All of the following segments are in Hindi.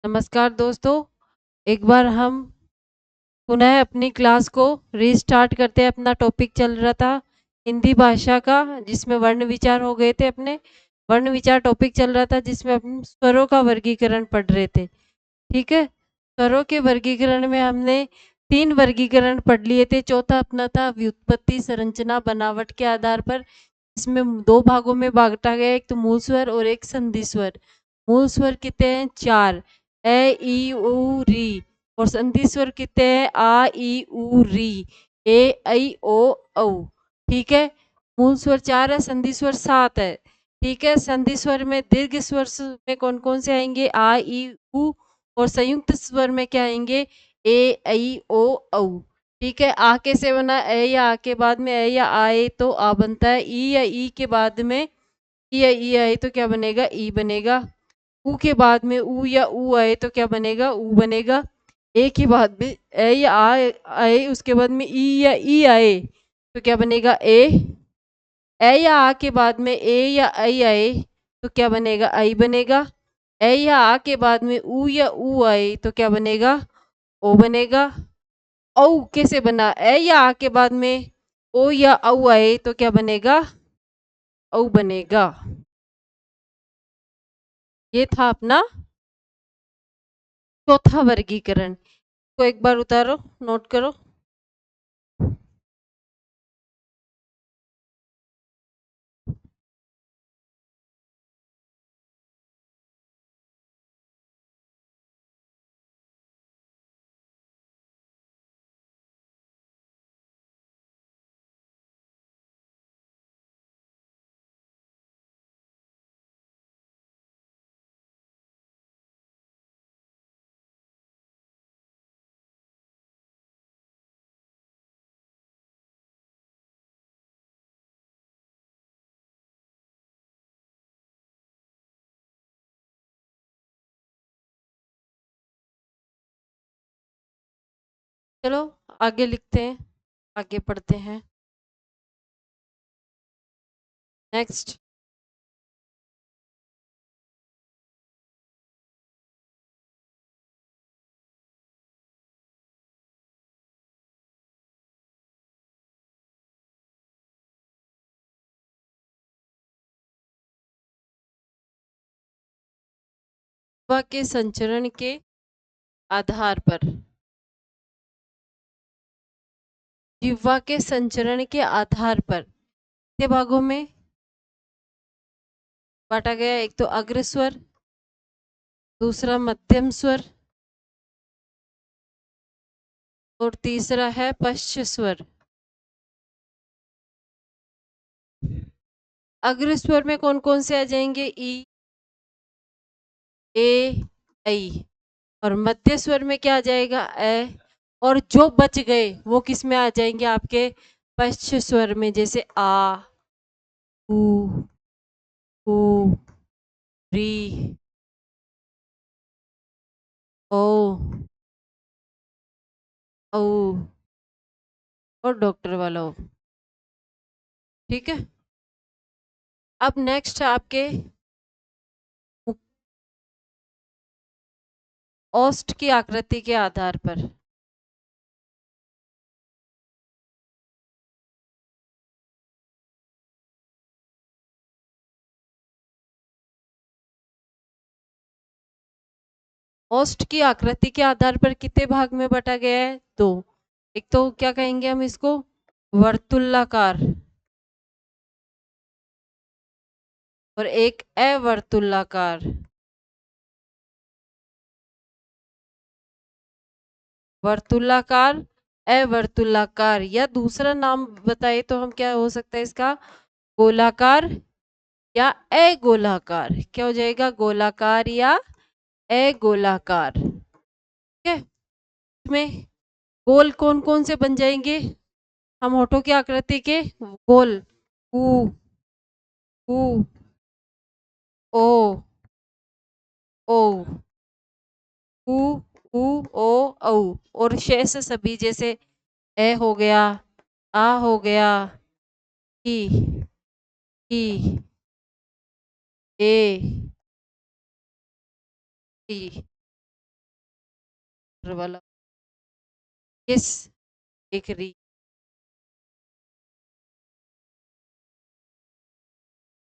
नमस्कार दोस्तों, एक बार हम पुनः अपनी क्लास को रीस्टार्ट करते हैं। अपना टॉपिक चल रहा था हिंदी भाषा का, जिसमें वर्ण विचार हो गए थे। अपने वर्ण विचार टॉपिक चल रहा था जिसमें हम स्वरों का वर्गीकरण पढ़ रहे थे। ठीक है, स्वरों के वर्गीकरण में हमने 3 वर्गीकरण पढ़ लिए थे। चौथा अपना था व्युत्पत्ति, संरचना, बनावट के आधार पर। इसमें 2 भागों में बांटा गया, एक तो मूल स्वर और एक संधि स्वर। मूल स्वर कितने हैं? 4, ए ई उ री। और संधि स्वर कितने हैं? आ ई उ री, ए ऐ ओ औ। ठीक है, मूल स्वर 4 है, संधि स्वर 7 है। ठीक है, संधि स्वर में दीर्घ स्वर में कौन कौन से आएंगे? आ ई उ। और संयुक्त स्वर में क्या आएंगे? ए ऐ ओ औ। ठीक है, आ कैसे बना? ए या आ के बाद में ए या आए तो आ बनता है। ई या ई के बाद में ई या ई आए तो क्या बनेगा? ई बनेगा। ऊ के बाद में ऊ या ऊ आए तो क्या बनेगा? ऊ बनेगा। ए के बाद में ए या आ आए, उसके बाद में ई या ई आए तो क्या बनेगा? ए। ए या आ के बाद में ए या आई आए तो क्या बनेगा? आई बनेगा। ए या आ के बाद में ऊ या ऊ आए तो क्या बनेगा? ओ बनेगा। औ कैसे बना? ए या आ के बाद में ओ या औ आए तो क्या बनेगा? औ बनेगा। ये था अपना चौथा वर्गीकरण। को एक बार उतारो, नोट करो। चलो आगे लिखते हैं, आगे पढ़ते हैं। नेक्स्ट, जिह्वा के संचरण के आधार पर। जिह्वा के संचरण के आधार पर कितने भागों में बांटा गया? एक तो अग्र स्वर, दूसरा मध्यम स्वर, और तीसरा है पश्च स्वर। अग्र स्वर में कौन कौन से आ जाएंगे? ई, ए, ऐ। और मध्य स्वर में क्या आ जाएगा? ए। और जो बच गए वो किस में आ जाएंगे? आपके पश्च स्वर में, जैसे आ, ऊ, ऊ, री, ओ, औ, और डॉक्टर वाला ओ। ठीक है, अब नेक्स्ट आपके ओष्ठ की आकृति के आधार पर। ओष्ठ की आकृति के आधार पर कितने भाग में बटा गया है? 2। एक तो क्या कहेंगे हम इसको? वर्तुलाकार, और एक अवर्तुलाकार। वर्तुलाकार, अवर्तुलाकार, या दूसरा नाम बताए तो हम क्या हो सकता है इसका? गोलाकार या अगोलाकार। क्या हो जाएगा? गोलाकार या अगोलाकार। ठीक है, इसमें गोल कौन कौन से बन जाएंगे? हम होठों की आकृति के गोल, ऊ, ऊ, ओ, ओ, ऊ, ऊ, ओ, औ। और शेष सभी, जैसे ए हो गया, आ हो गया, ई, ए, ई, वाला किस एक री।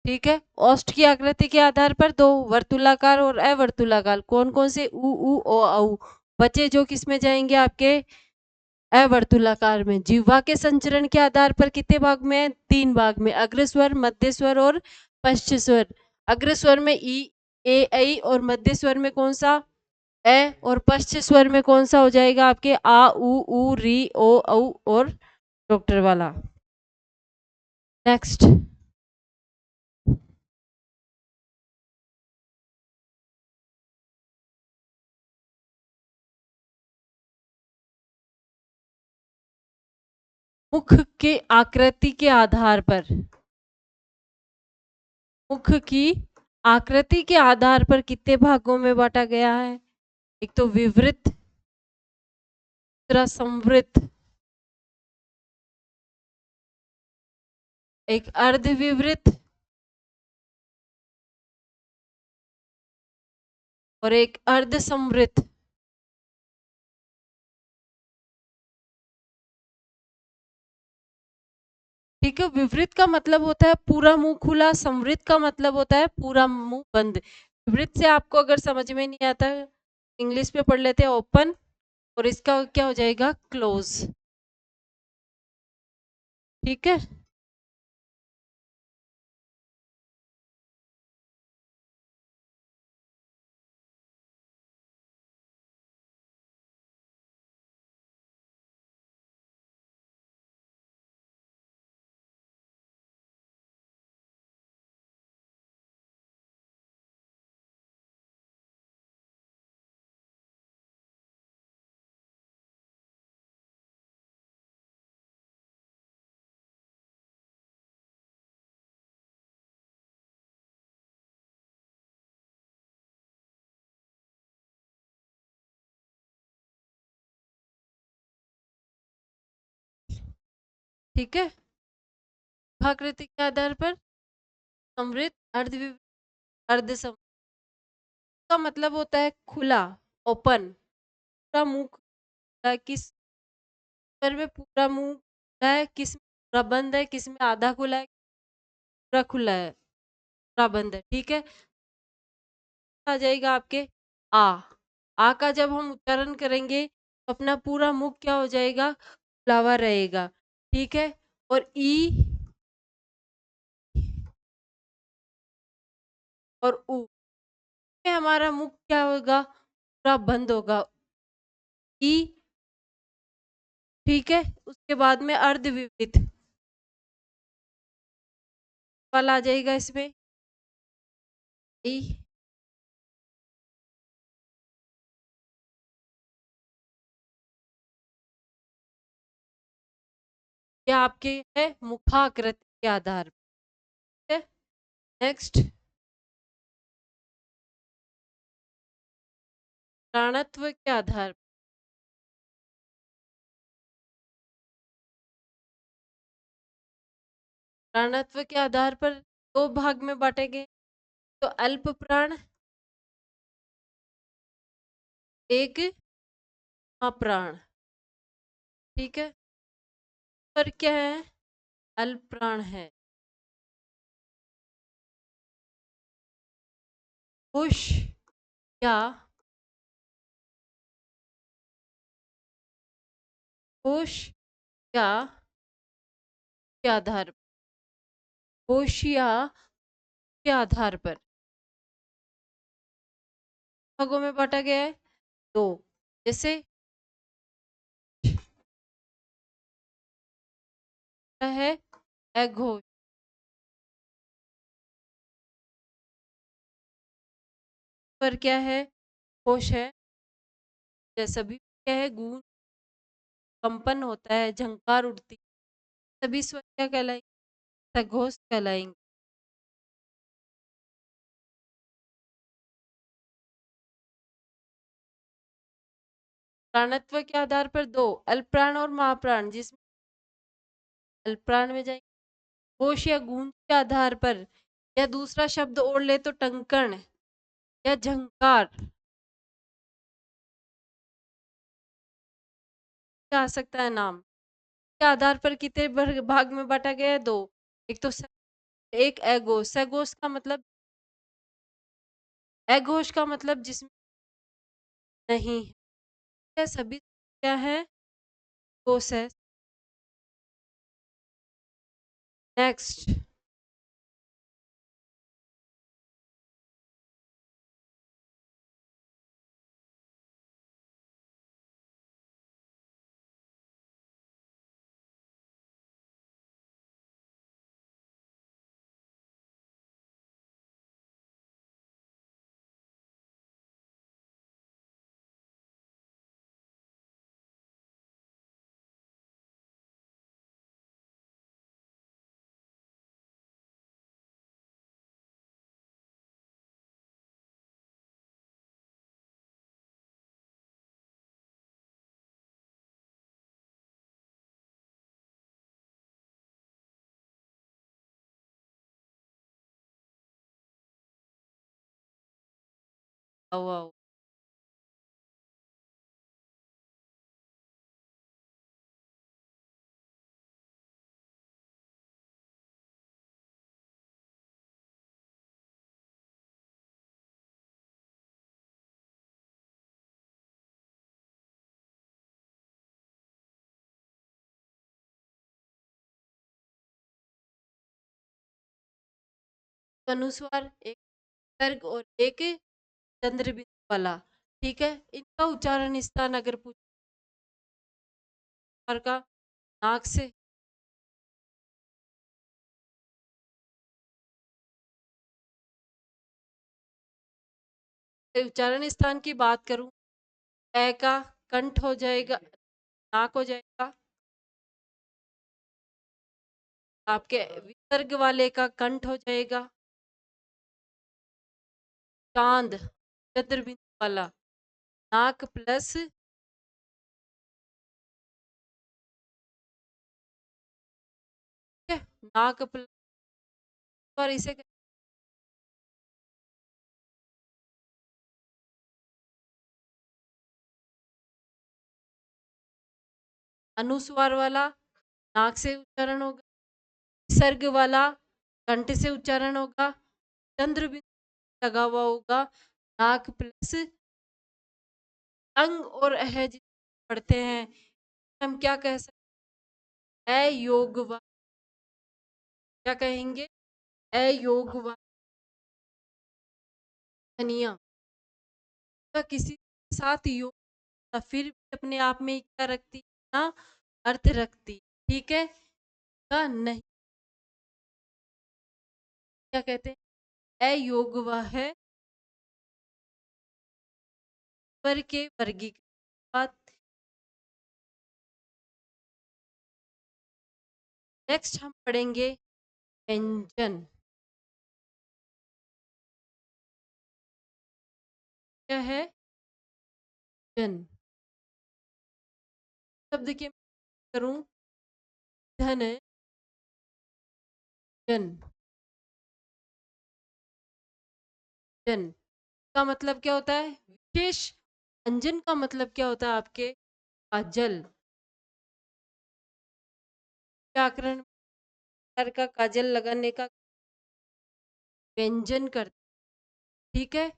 ठीक है। औष्ठ की आकृति के आधार पर दो, वर्तुलाकार और अवर्तुलाकार। कौन कौन से? उ ओ औ। बचे जो किस में जाएंगे? आपके अवर्तुलाकार में। जिह्वा के संचरण के आधार पर कितने भाग में है? 3 भाग में, अग्र स्वर, मध्य स्वर और पश्च स्वर। अग्र स्वर में ई, ए, ऐ और मध्य स्वर में कौन सा? ए। और पश्च स्वर में कौन सा हो जाएगा? आपके आ, उ, री, ओ, औ और डॉक्टर वाला। नेक्स्ट। मुख के आकृति के आधार पर, मुख की आकृति के आधार पर कितने भागों में बांटा गया है? एक तो विवृत, दूसरा संवृत, एक अर्धविवृत और एक अर्ध संवृत। ठीक है। विवृत का मतलब होता है पूरा मुंह खुला, संवृत का मतलब होता है पूरा मुंह बंद। विवृत से आपको अगर समझ में नहीं आता, इंग्लिश में पढ़ लेते हैं ओपन, और इसका क्या हो जाएगा? क्लोज। ठीक है। ठीक है। आकृति के आधार पर समृद्ध, अर्धविवृत, अर्ध सम का मतलब होता है खुला, ओपन। पूरा मुंह खुला है, किस पर में पूरा मुंह खुला है, किस में पूरा बंद है, किस में आधा खुला है, पूरा खुला है, पूरा बंद है। ठीक है। आ जाएगा आपके आ। आ का जब हम उच्चारण करेंगे तो अपना पूरा मुख क्या हो जाएगा? खुला हुआ रहेगा। ठीक है। और ई और उ में हमारा मुख क्या होगा? पूरा बंद होगा। ई। ठीक है। उसके बाद में अर्धविविध वाला आ जाएगा इसमें। ई। ये आपके है मुखाकृति के आधार पर। नेक्स्ट। प्राणत्व के आधार, प्राणत्व के आधार पर दो भाग में बांटे गए। तो अल्प प्राण, एक महाप्राण। ठीक है। पर क्या है? अल्प प्राण है। होश या होश या के आधार, होश या के आधार पर भागों में बांटा गया है। दो, जैसे है अघोष, पर क्या है? होश है। जैसा भी क्या है? गूंज, कंपन होता है, झंकार उठती, सभी स्वर क्या कहलाएंगे? सघोष कहलाएंगे। प्राणत्व के आधार पर दो, अल्पप्राण और महाप्राण। जिसमें अल्पप्राण में जाएंगे होश या गूंज के आधार पर, या दूसरा शब्द और ले तो टंकण या झंकार। क्या आ सकता है नाम के आधार पर कितने भाग में बांटा गया है? दो। एक तो एक एगोस। एगोस का मतलब, एगोश का मतलब जिसमें नहीं है, सभी क्या है? गोस है। नेक्स्ट, आओ आओ। अनुस्वार एक सर्ग और एक चंद्र बिंदु वाला। ठीक है, इनका उच्चारण स्थान अगर पूछा का नाक से, उच्चारण स्थान की बात करूं, ए का कंठ हो जाएगा, नाक हो जाएगा। आपके विसर्ग वाले का कंठ हो जाएगा चांद। चंद्र बिंदु वाला नाक प्लस, ठीक है, नाक प्लस, और इसे अनुस्वार वाला नाक से उच्चारण होगा, विसर्ग वाला कंठ से उच्चारण होगा, चंद्र बिंदु लगा हुआ होगा, नाक प्लस अंग और अह जिसे पढ़ते हैं, हम क्या कह सकते हैं? अयोग व, क्या कहेंगे? अयोग व ध्वनिया का किसी के साथ योग या फिर भी अपने आप में क्या रखती है ना, अर्थ रखती, ठीक है, का नहीं, क्या कहते हैं? अयोग व है स्वर के वर्गीकरण बात। नेक्स्ट हम पढ़ेंगे व्यंजन। क्या है? जन शब्द की करूं, धन जन। जन का मतलब क्या होता है? विशेष। अंजन का मतलब क्या होता है आपके? काजल। व्याकरण का काजल लगाने का व्यंजन कर, ठीक है।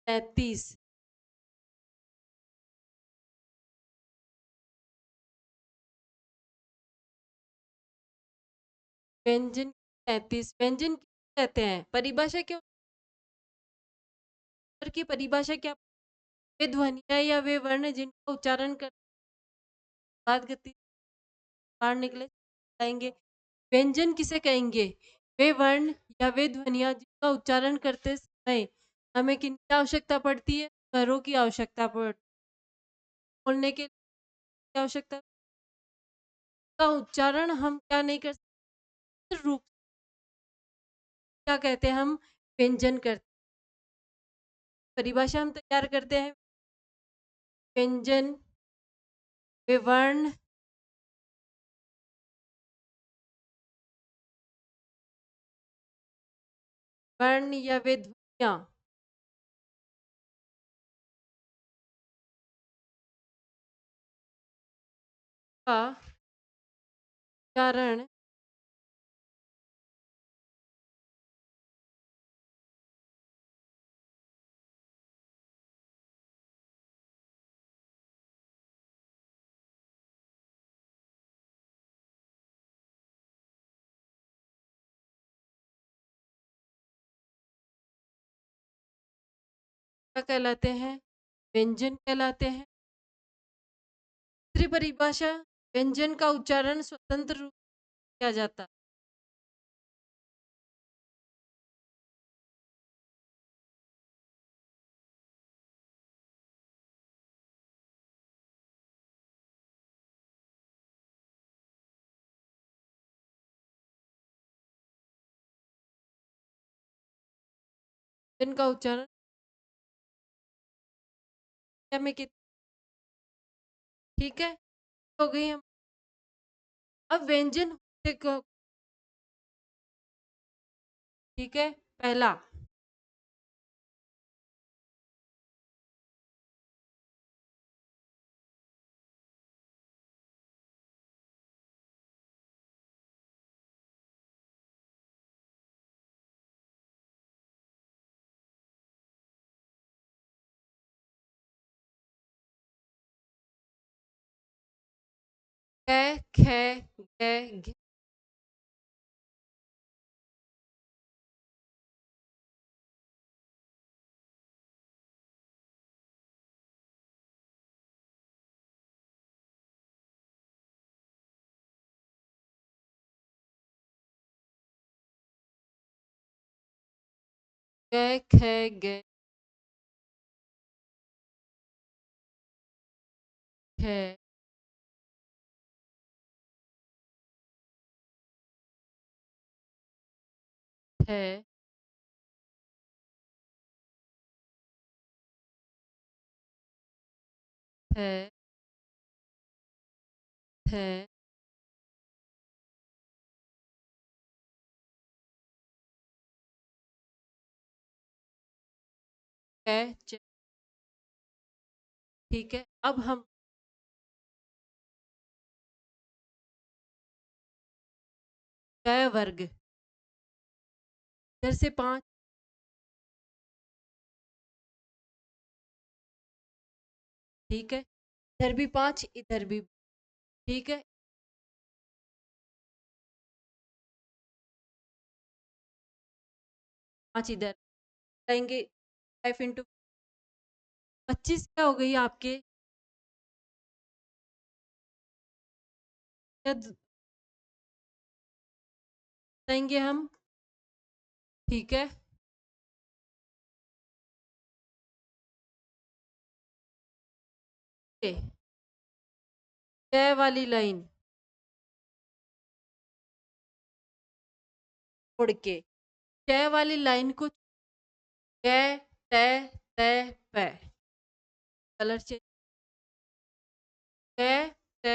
35 व्यंजन, 35 व्यंजन किसे कहते हैं? परिभाषा क्या की परिभाषा क्या? वे ध्वनिया या वे वर्ण जिनका उच्चारण कर बाद गति बाहर निकले जाएंगे। व्यंजन किसे कहेंगे? वे वर्ण या वे ध्वनिया जिनका उच्चारण करते समय हमें किनकी आवश्यकता पड़ती है? स्वरों की आवश्यकता पड़ती, बोलने के लिए आवश्यकता का उच्चारण हम क्या नहीं कर सकते, रूप क्या कहते हैं हम? व्यंजन करते। परिभाषा हम तैयार करते हैं, व्यंजन वे वर्ण वर्ण या वे ध्वनिया का उच्चारण क्या कहलाते हैं? व्यंजन कहलाते हैं। दूसरी परिभाषा, व्यंजन का उच्चारण स्वतंत्र रूप से किया जाता है। व्यंजन का उच्चारण में कित ठीक है, हो गई हम। अब व्यंजन को ठीक है, पहला क, ख, ग, घ, ग, ख, ग, ख, ठ, ठ, ठ, क, च। ठीक है, अब हम क वर्ग, इधर से 5, ठीक है, इधर भी 5, इधर भी, ठीक है, 5 इधर जाएंगे, 5 इंटू 25 क्या हो गई आपके? जाएंगे हम, ठीक है, क वाली लाइन छोड़ के, क वाली लाइन को क, त, त, प, कलर चेंज, क, त,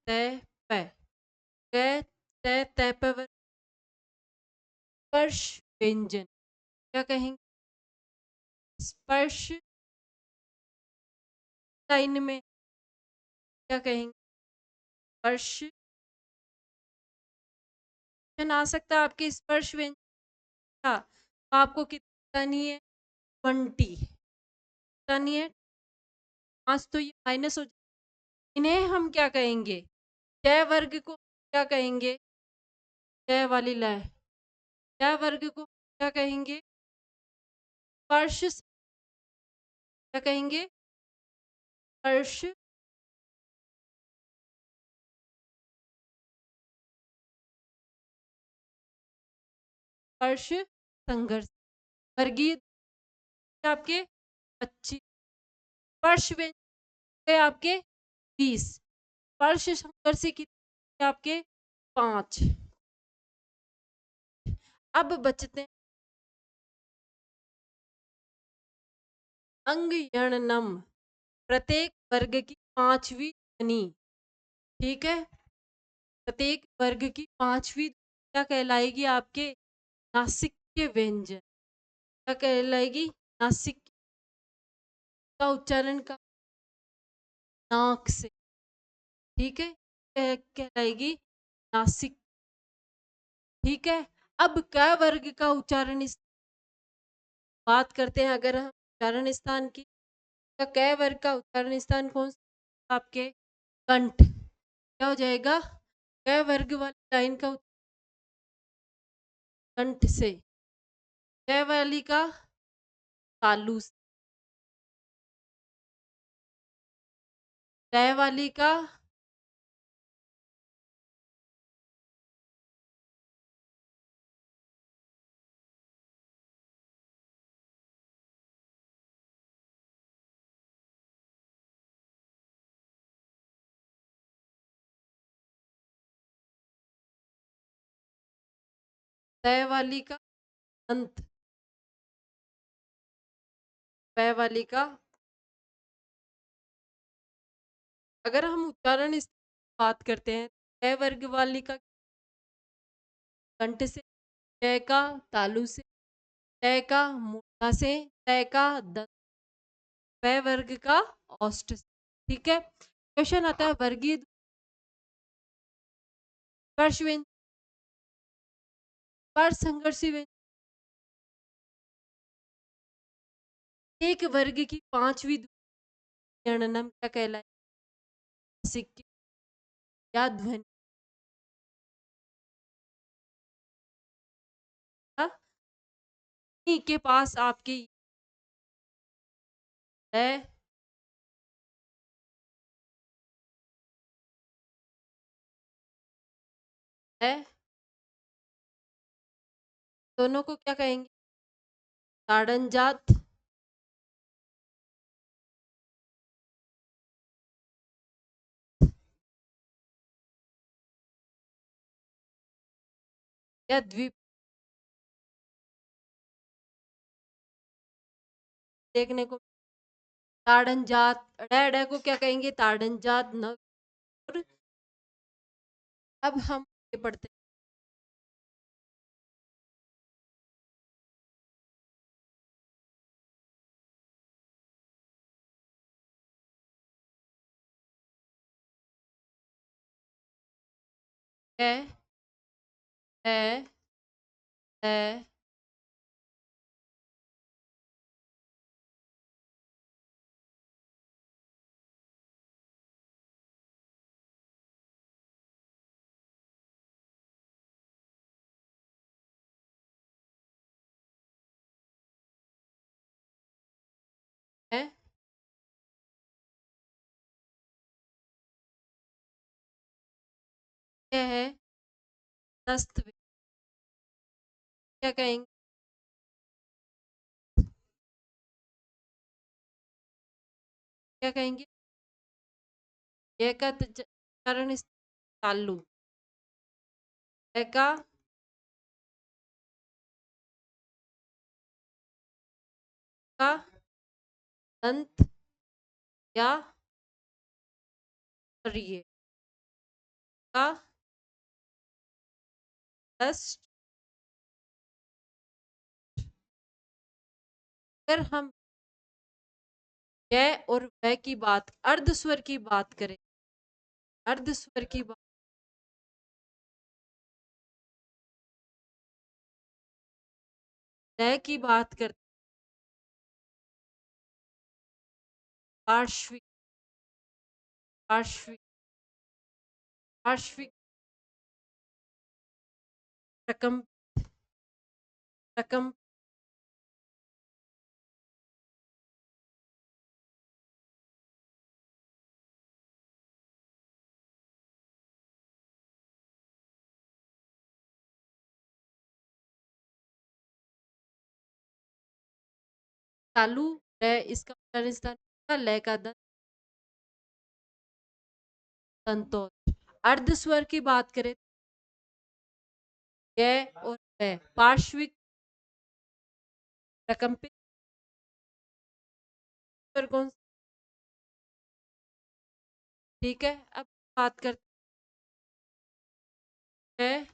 त, प, क, त, त, प, स्पर्श व्यंजन, क्या कहेंगे? स्पर्श लाइन में क्या कहेंगे? स्पर्श आ सकता है आपके स्पर्श व्यंजन का, तो आपको कितना नहीं है? 20 नहीं है, 5 तो ये माइनस हो जाए। इन्हें हम क्या कहेंगे? क वर्ग को क्या कहेंगे? क वाली लाइन, क वर्ग को क्या कहेंगे? स्पर्श, क्या कहेंगे? स्पर्श, स्पर्श संघर्ष, वर्गीय आपके 25, स्पर्श व्यंजन आपके 20, स्पर्श संघर्ष कितने आपके 5। अब बचते अंग यणनम, प्रत्येक वर्ग की 5वीं ध्वनि, ठीक है, प्रत्येक वर्ग की 5वीं क्या कहलाएगी? आपके नासिक के व्यंजन, क्या कहलाएगी? नासिक का उच्चारण का नाक से, ठीक है, कहलाएगी नासिक। ठीक है। अब क वर्ग का उच्चारण बात करते हैं अगर हम उच्चारण स्थान की, तो क वर्ग का उच्चारण स्थान कौन सा आपके? कंठ। क्या हो जाएगा? क वर्ग वाली लाइन का कंठ से, क वाली का तालु से, ट वाली का त वाली का अंत, प वाली का। अगर हम उच्चारण इस बात करते हैं, क वर्ग वाली का कंठ से, ट का तालु से, ट का मूर्धा से, त का दंत, प वर्ग का औष्ठ से। ठीक है। क्वेश्चन आता है वर्गीय स्पर्श व्यंजन, स्पर्श संघर्षी व्यंजन। एक वर्ग की पांचवी गणना क्या कहलाए? सिक्के या ध्वनि के पास आपके है, है। दोनों को क्या कहेंगे? ताड़नजात या द्वीप। देखने को ताड़नजात, अड़े को क्या कहेंगे? ताड़नजात नग। अब हम ये पढ़ते हैं, है, है, है, क्या है? दस्त। क्या कहेंगे? क्या कहेंगे? ये का चरण तालु, है का का दंत या शरीर का दस्त। अगर हम य और वह की बात, अर्ध स्वर की बात करें, अर्ध स्वर की बात, लय की बात करते, पार्श्विक, पार्श्विक, पार्श्विक, प्रकम्प, प्रकम्प, तालु, लय इसका उच्चारण स्थान का, लय का दंत, संतोष। अर्ध स्वर की बात करें, य और वह, पार्श्विक, प्रकम्पित स्वर कौन सा? ठीक है। अब बात करते हैं,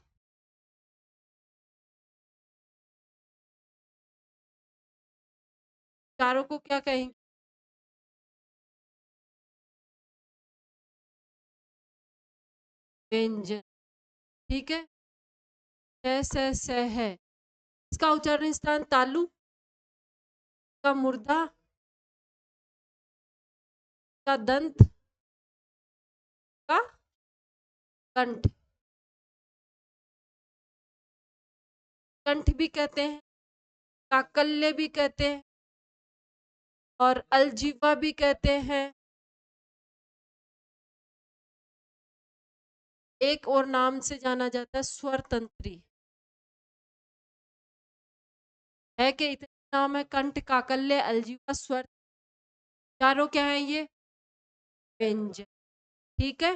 चारों को क्या कहेंगे? व्यंजन। ठीक है, स है। इसका उच्चारण स्थान तालु का मूर्धा का दंत का कंठ। कंठ भी कहते हैं, काकल्य भी कहते हैं और अलजीवा भी कहते हैं। एक और नाम से जाना जाता है स्वर तंत्री। है कि इतने नाम है, कंठ, काकल्य, अलजीवा, स्वर। चारों क्या है ये? व्यंजन। ठीक है,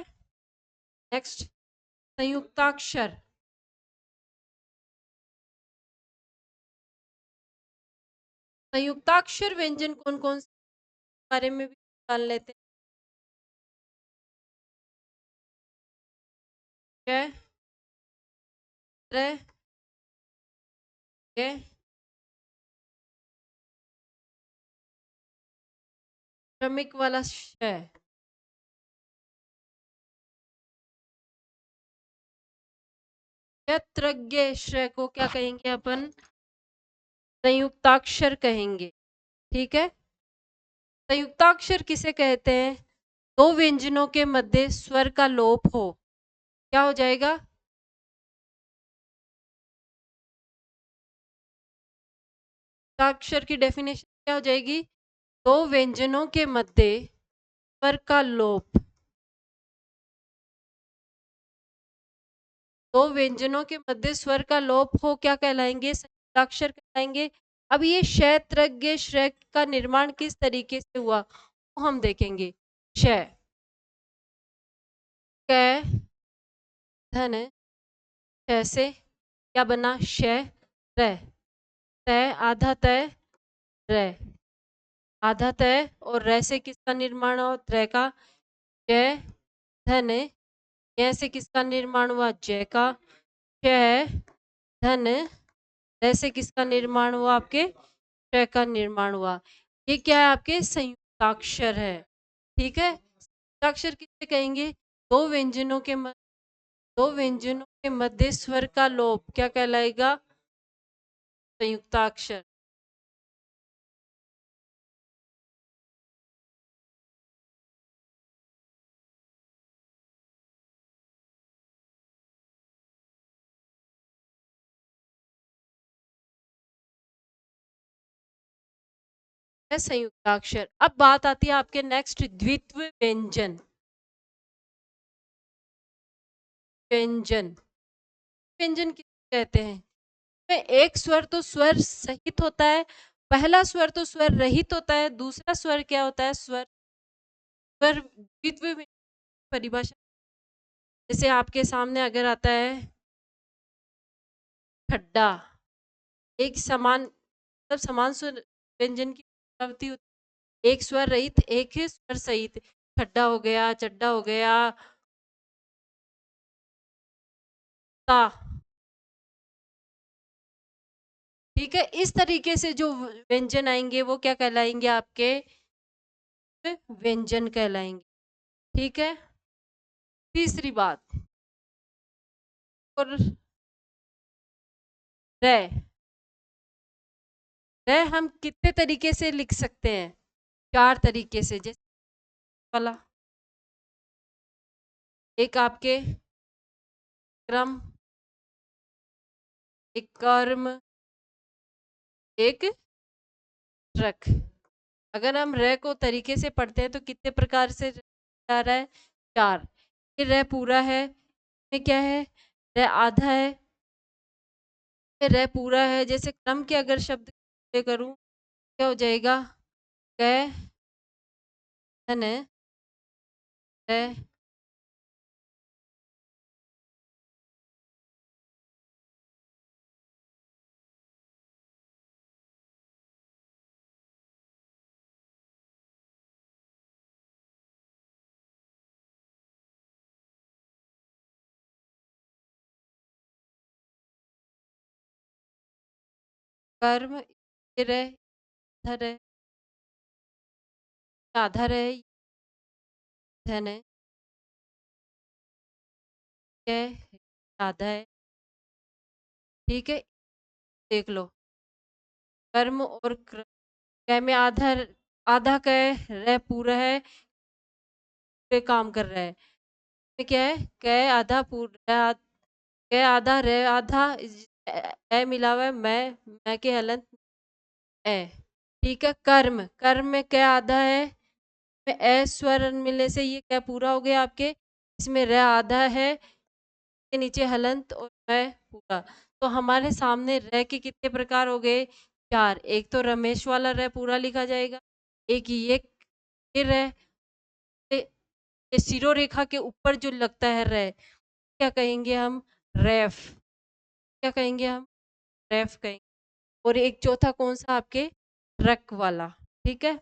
नेक्स्ट संयुक्ताक्षर। संयुक्ताक्षर व्यंजन कौन कौन से बारे में भी जान लेते हैं। त्र, गे, श्रमिक वाला श। क्षत्रज्ञ श्र को क्या कहेंगे अपन? संयुक्ताक्षर कहेंगे। ठीक है, संयुक्ताक्षर किसे कहते हैं? दो व्यंजनों के मध्य स्वर का लोप हो। क्या हो जाएगा? संयुक्ताक्षर की डेफिनेशन क्या हो जाएगी? दो व्यंजनों के मध्य स्वर का लोप। दो व्यंजनों के मध्य स्वर का लोप हो क्या कहलाएंगे? संयुक्ताक्षर कहलाएंगे। अब ये क्षत्रज्ञ श्र का निर्माण किस तरीके से हुआ वो हम देखेंगे। श, क, धन, से क्या बना? श, र, तय आधा तय, र आधा तय, और र से किसका निर्माण हुआ? त्र का। जय, धन, य से किसका निर्माण हुआ? जय का। श, धन, र से किसका निर्माण हुआ? आपके श का निर्माण हुआ। ये क्या है? आपके संयुक्ताक्षर है। ठीक है, संयुक्ताक्षर किसे कहेंगे? दो व्यंजनों के दो व्यंजनों के मध्य स्वर का लोप क्या कहलाएगा? संयुक्ताक्षर। है संयुक्ताक्षर। अब बात आती है आपके नेक्स्ट द्वित्व व्यंजन। व्यंजन, व्यंजन किसे कहते हैं? में एक स्वर तो स्वर सहित होता है, पहला स्वर तो स्वर रहित होता है, दूसरा स्वर क्या होता है? स्वर। स्वर द्वित्व में परिभाषा जैसे आपके सामने अगर आता है खड्डा, एक समान मतलब समान स्वर व्यंजन की प्रवृत्ति होती है। एक स्वर रहित, एक ही स्वर सहित। खड्डा हो गया, चड्डा हो गया, ता। ठीक है, इस तरीके से जो व्यंजन आएंगे वो क्या कहलाएंगे? आपके व्यंजन कहलाएंगे। ठीक है, तीसरी बात, और रे, रे हम कितने तरीके से लिख सकते हैं? चार तरीके से। जैसे वाला, एक आपके क्रम, एक कर्म, एक ट्रक। अगर हम रे को तरीके से पढ़ते हैं तो कितने प्रकार से जा रहा है? चार। ये रे पूरा है, ये क्या है? रे आधा है, ये रे पूरा है। जैसे क्रम के अगर शब्द करूं क्या हो जाएगा? क, धन, रे, कर्म, ये रे, धर है, आधा रे, धन है, है, आधा है, ठीक है? देख लो, कर्म और क में आधा आधा क है, र पूरा है, पे काम कर रहा है। में क्या है? क आधा पूरा, क आधा, र आधा, ए मिला हुआ है, मैं के हलंत ए, ठीक है? कर्म, कर्म में क आधा है, में ए स्वर मिलने से ये क पूरा हो गया आपके, इसमें र आधा है, के नीचे हलंत और मैं पूरा। तो हमारे सामने र के कितने प्रकार हो गए? 4। एक तो रमेश वाला र पूरा लिखा जाएगा, एक ये र, ये सिरो रेखा के ऊपर जो लगता है र, क्या कहेंगे हम? रेफ। क्या कहेंगे हम? रेफ कहेंगे। और एक चौथा कौन सा आपके? रक वाला, ठीक है?